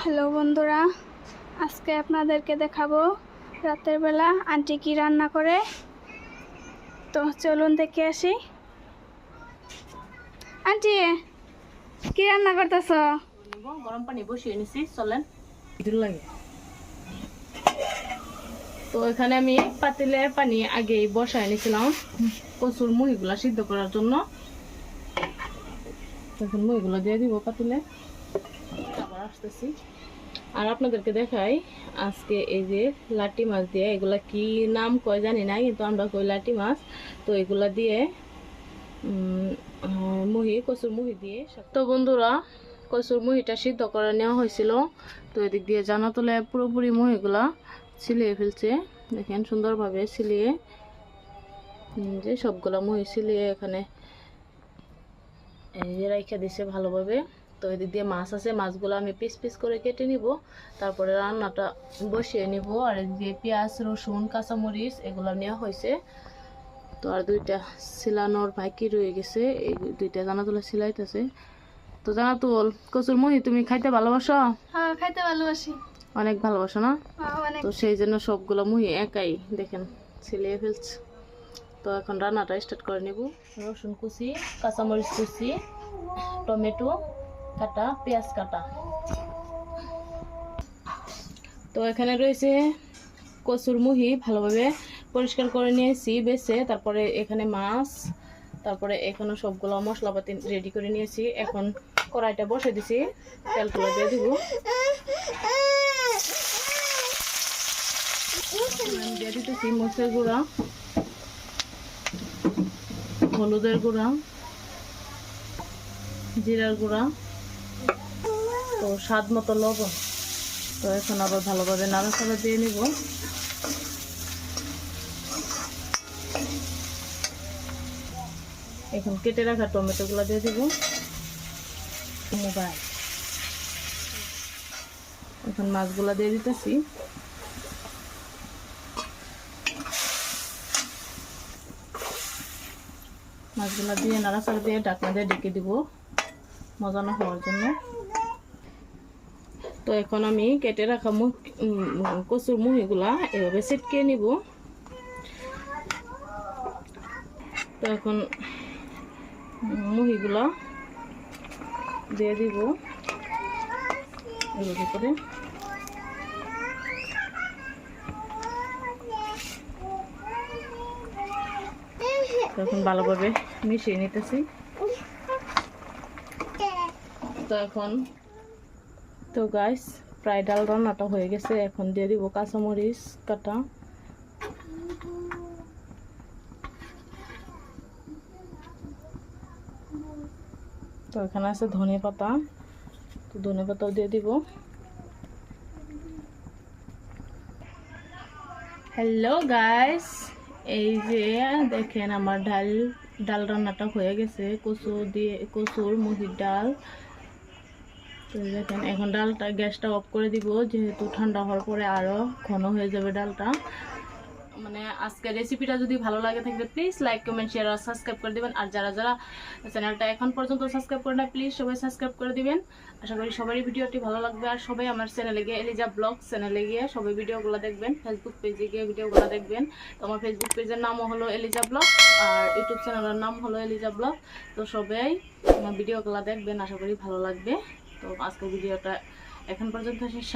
Hello বন্ধুরা, আজকে আপনাদেরকে দেখাবো রাতের বেলা আন্টি কি রান্না করে। তো চলুন দেখে আসি। আন্টি কি রান্না করতেছ? গরম পানি বসিয়ে নিছি, চলেন। লাগে তো এখানে আমি পাতিলে পানি আগেই বসায় নিছিলাম কচুর মুহিগুলা সিদ্ধ করার জন্য। তখন মুহিগুলো দিয়ে দিব পাতিলে। আবার আসতেছি আর আপনাদেরকে দেখাই আজকে এই যে লাটি মাছ দিয়ে, এগুলা কি নাম কয় জানি না, কিন্তু আমরা কই লাটি মাছ। তো এগুলা দিয়ে কচুর মুহি দিয়ে। তো বন্ধুরা, কচুর মুহিটা সিদ্ধ করে নেওয়া হয়েছিল। তো এদিক দিয়ে জানাতলে পুরোপুরি মুহিগুলা ছিলিয়ে ফেলছে। দেখেন সুন্দরভাবে ছিলিয়ে, যে সবগুলা মুহি ছিলিয়ে এখানে এই যে রাইখা দিছে ভালোভাবে। তো এদিক দিয়ে মাছ আছে, মাছগুলো আমি পিস পিস করে কেটে নিব, তারপরে রান্নাটা বসিয়ে নিব। আর এদিক দিয়ে পেঁয়াজ, রসুন, কাঁচামরিচ এগুলো নেওয়া হয়েছে। তো আর দুইটা সিলানোর বাকি রয়ে গেছে, এই দুইটা জানাতুলা সিলাইতেছে। তো জানাতুল, কচুর মুহি তুমি খাইতে ভালোবাসো? হ্যাঁ, খাইতে ভালোবাসি। অনেক ভালোবাসো না? তো সেই জন্য সবগুলো মুহি একাই দেখেন ছিলিয়ে ফেলছে। তো এখন রান্নাটা স্টার্ট করে নেব। রসুন কুচি, কাঁচামরিচ কুচি, টমেটো কাটা, পেঁয়াজ কাটা। তো এখানে রয়েছে কচুর মুহি, ভালোভাবে পরিষ্কার করে নিয়েছি বেছে। তারপরে এখানে মাছ, তারপরে এখানে সবগুলো মশলাপাতি রেডি করে নিয়েছি। এখন কড়াইটা বসে দিছি, তেলগুলো দিয়ে দিব। দিয়ে দিতেছি মরিচের গুঁড়া, হলুদের গুঁড়া, জিরার গুঁড়া, তো স্বাদ মতো লবণ। তো এখন আবার ভালোভাবে নাড়াচাড়া দিয়ে নিব। এখন কেটে রাখা টমেটোগুলো দিয়ে দিব। মোবাইল এখন মাছগুলা দিয়ে দিতেছি। মাছগুলা দিয়ে নাড়াচাড়া দিয়ে ঢাকনা দিয়ে ঢেকে দিব মজানো হওয়ার জন্য। তো এখন আমি কেটে রাখা কচুর মুহিগুলা এভাবে ছিটকে নিব। তো এখন মুহিগুলা দিয়ে দিব এভাবে করে। এখন ভালোভাবে মিশিয়ে নিতেছি। তো এখন তো গাইস, প্রায় ডাল রান্নাটা হয়ে গেছে। এখন দিয়ে দিব কাঁচামরিচ কাটা, তো এখানে আছে ধনে পাতা, তো ধনে পাতাও দিয়ে দিব। হ্যালো গাইস, এই যে দেখেন আমার ডাল রান্নাটা হয়ে গেছে, কচুর মুহির ডাল। তো দেখেন এখন ডালটা, গ্যাসটা অফ করে দিব, যেহেতু ঠান্ডা হওয়ার পরে আরও ঘন হয়ে যাবে ডালটা। মানে আজকের রেসিপিটা যদি ভালো লাগে থাকবে প্লিজ লাইক, কমেন্ট, শেয়ার আর সাবস্ক্রাইব করে দিবেন। আর যারা যারা চ্যানেলটা এখন পর্যন্ত সাবস্ক্রাইব করে না, প্লিজ সবাই সাবস্ক্রাইব করে দিবেন। আশা করি সবারই ভিডিওটি ভালো লাগবে। আর সবাই আমার চ্যানেলে গিয়ে, এলিজা ব্লগ চ্যানেলে গিয়ে সবাই ভিডিওগুলো দেখবেন। ফেসবুক পেজে গিয়ে ভিডিওগুলো দেখবেন। তো আমার ফেসবুক পেজের নামও হলো এলিজা ব্লগ, আর ইউটিউব চ্যানেলের নাম হলো এলিজা ব্লগ। তো সবাই আমার ভিডিওগুলো দেখবেন, আশা করি ভালো লাগবে। তো আজকের ভিডিওটা এখন পর্যন্ত শেষ।